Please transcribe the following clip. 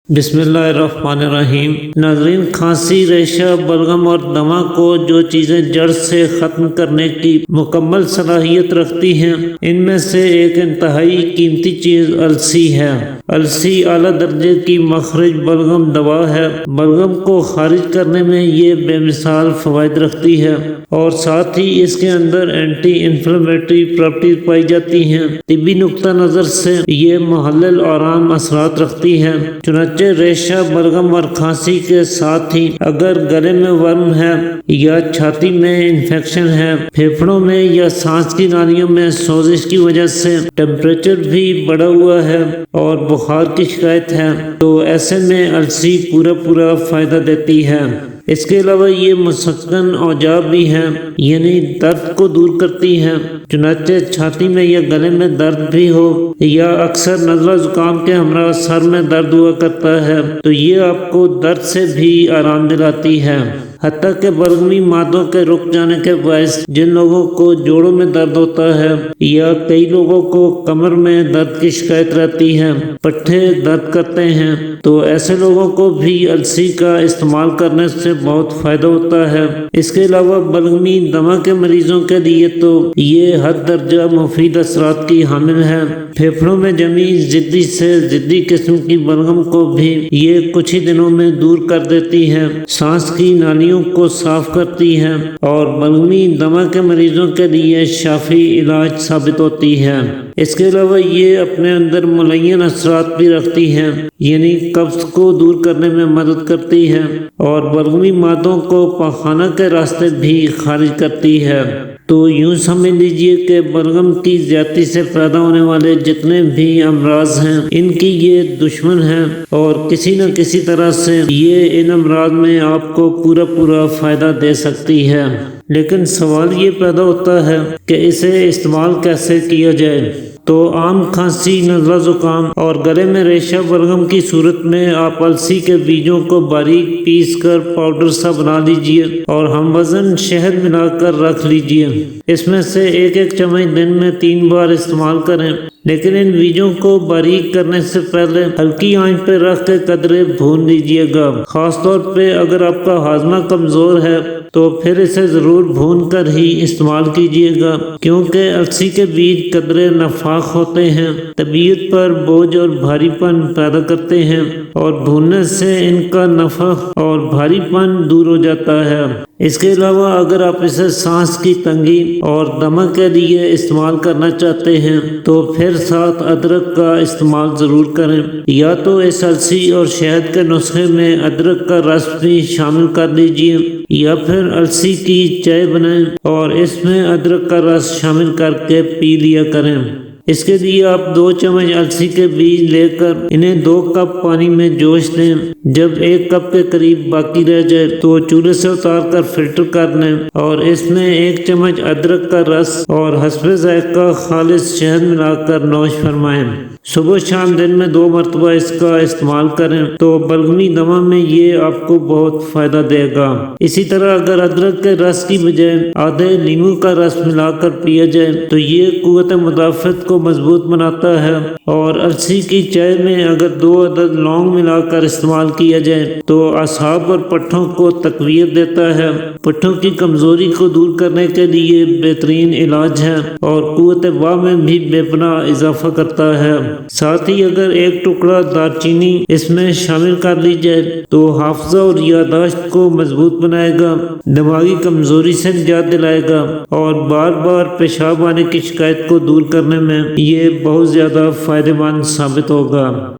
بسم اللہ الرحمن الرحیم۔ ناظرین، کھانسی، ریشہ، بلغم اور دمہ کو جو چیزیں جڑ سے ختم کرنے کی مکمل صلاحیت رکھتی ہیں، ان میں سے ایک انتہائی قیمتی چیز السی ہے۔ السی اعلیٰ درجے کی مخرج بلغم دوا ہے۔ بلغم کو خارج کرنے میں یہ بے مثال فوائد رکھتی ہے اور ساتھ ہی اس کے اندر اینٹی انفلیمیٹری پراپرٹیز پائی جاتی ہیں۔ طبی نقطہ نظر سے یہ محلل آرام اثرات رکھتی ہے۔ چنانچہ ریشہ، بلغم اور کھانسی کے ساتھ ہی اگر گلے میں ورم ہے یا چھاتی میں انفیکشن ہے، پھیپھڑوں میں یا سانس کی نالیوں میں سوزش کی وجہ سے ٹیمپریچر بھی بڑھا ہوا ہے اور بخار کی شکایت ہے، تو ایسے میں السی پورا فائدہ دیتی ہے۔ اس کے علاوہ یہ مسکن اوجاع بھی ہے، یعنی درد کو دور کرتی ہے۔ چنانچہ چھاتی میں یا گلے میں درد بھی ہو یا اکثر نزلہ زکام کے ہمراہ سر میں درد ہوا کرتا ہے، تو یہ آپ کو درد سے بھی آرام دلاتی ہے۔ حتیٰ کہ بلغمی مادوں کے رک جانے کے باعث جن لوگوں کو جوڑوں میں درد ہوتا ہے یا کئی لوگوں کو کمر میں درد کی شکایت رہتی ہے، پٹھے درد کرتے ہیں، تو ایسے لوگوں کو بھی السی کا استعمال کرنے سے بہت فائدہ ہوتا ہے۔ اس کے علاوہ بلغمی دمہ کے مریضوں کے لیے تو یہ حد درجہ مفید اثرات کی حامل ہے۔ پھیپھڑوں میں جمی ضدی سے ضدی قسم کی بلغم کو بھی یہ کچھ ہی دنوں میں دور کر دیتی ہے، سانس کی نالیوں کو صاف کرتی ہے اور بلغمی دمہ کے مریضوں کے لیے شافی علاج ثابت ہوتی ہے۔ اس کے علاوہ یہ اپنے اندر ملین اثرات بھی رکھتی ہے، یعنی قبض کو دور کرنے میں مدد کرتی ہے اور بلغمی مادوں کو پاخانہ کے راستے بھی خارج کرتی ہے۔ تو یوں سمجھ لیجئے کہ بلغم کی زیادتی سے پیدا ہونے والے جتنے بھی امراض ہیں، ان کی یہ دشمن ہے اور کسی نہ کسی طرح سے یہ ان امراض میں آپ کو پورا فائدہ دے سکتی ہے۔ لیکن سوال یہ پیدا ہوتا ہے کہ اسے استعمال کیسے کیا جائے؟ تو عام کھانسی، نزلہ زکام اور گلے میں ریشہ بلغم کی صورت میں آپ السی کے بیجوں کو باریک پیس کر پاؤڈر سا بنا لیجئے اور ہم وزن شہد ملا کر رکھ لیجئے۔ اس میں سے ایک چمچ دن میں 3 بار استعمال کریں، لیکن ان بیجوں کو باریک کرنے سے پہلے ہلکی آنچ پہ رکھ کے قدرے بھون لیجئے گا۔ خاص طور پہ اگر آپ کا ہاضمہ کمزور ہے تو پھر اسے ضرور بھون کر ہی استعمال کیجئے گا، کیونکہ السی کے بیج قدرے نفاق ہوتے ہیں، طبیعت پر بوجھ اور بھاری پن پیدا کرتے ہیں اور بھوننے سے ان کا نفخ اور بھاری پن دور ہو جاتا ہے۔ اس کے علاوہ اگر آپ اسے سانس کی تنگی اور دمہ کے لیے استعمال کرنا چاہتے ہیں تو پھر ساتھ ادرک کا استعمال ضرور کریں، یا تو اس السی اور شہد کے نسخے میں ادرک کا رس بھی شامل کر لیجئے، یا پھر السی کی چائے بنائیں اور اس میں ادرک کا رس شامل کر کے پی لیا کریں۔ اس کے لیے آپ 2 چمچ السی کے بیج لے کر انہیں 2 کپ پانی میں جوش دیں۔ جب 1 کپ کے قریب باقی رہ جائے تو چولہے سے اتار کر فلٹر کر لیں اور اس میں 1 چمچ ادرک کا رس اور حسب ذائقہ خالص شہد ملا کر نوش فرمائیں۔ صبح شام دن میں 2 مرتبہ اس کا استعمال کریں تو بلغمی دمہ میں یہ آپ کو بہت فائدہ دے گا۔ اسی طرح اگر ادرک کے رس کی بجائے آدھے لیموں کا رس ملا کر پیا جائے تو یہ قوت مدافعت کو مضبوط بناتا ہے، اور السی کی چائے میں اگر 2 عدد لونگ ملا کر استعمال کیا جائے تو اعصاب اور پٹھوں کو تقویت دیتا ہے، پٹھوں کی کمزوری کو دور کرنے کے لیے بہترین علاج ہے اور قوت باہ میں بھی بے پناہ اضافہ کرتا ہے۔ ساتھ ہی اگر 1 ٹکڑا دار چینی اس میں شامل کر لی جائے تو حافظہ اور یادداشت کو مضبوط بنائے گا، دماغی کمزوری سے نجات دلائے گا اور بار پیشاب آنے کی شکایت کو دور کرنے میں یہ بہت زیادہ فائدہ مند ثابت ہوگا۔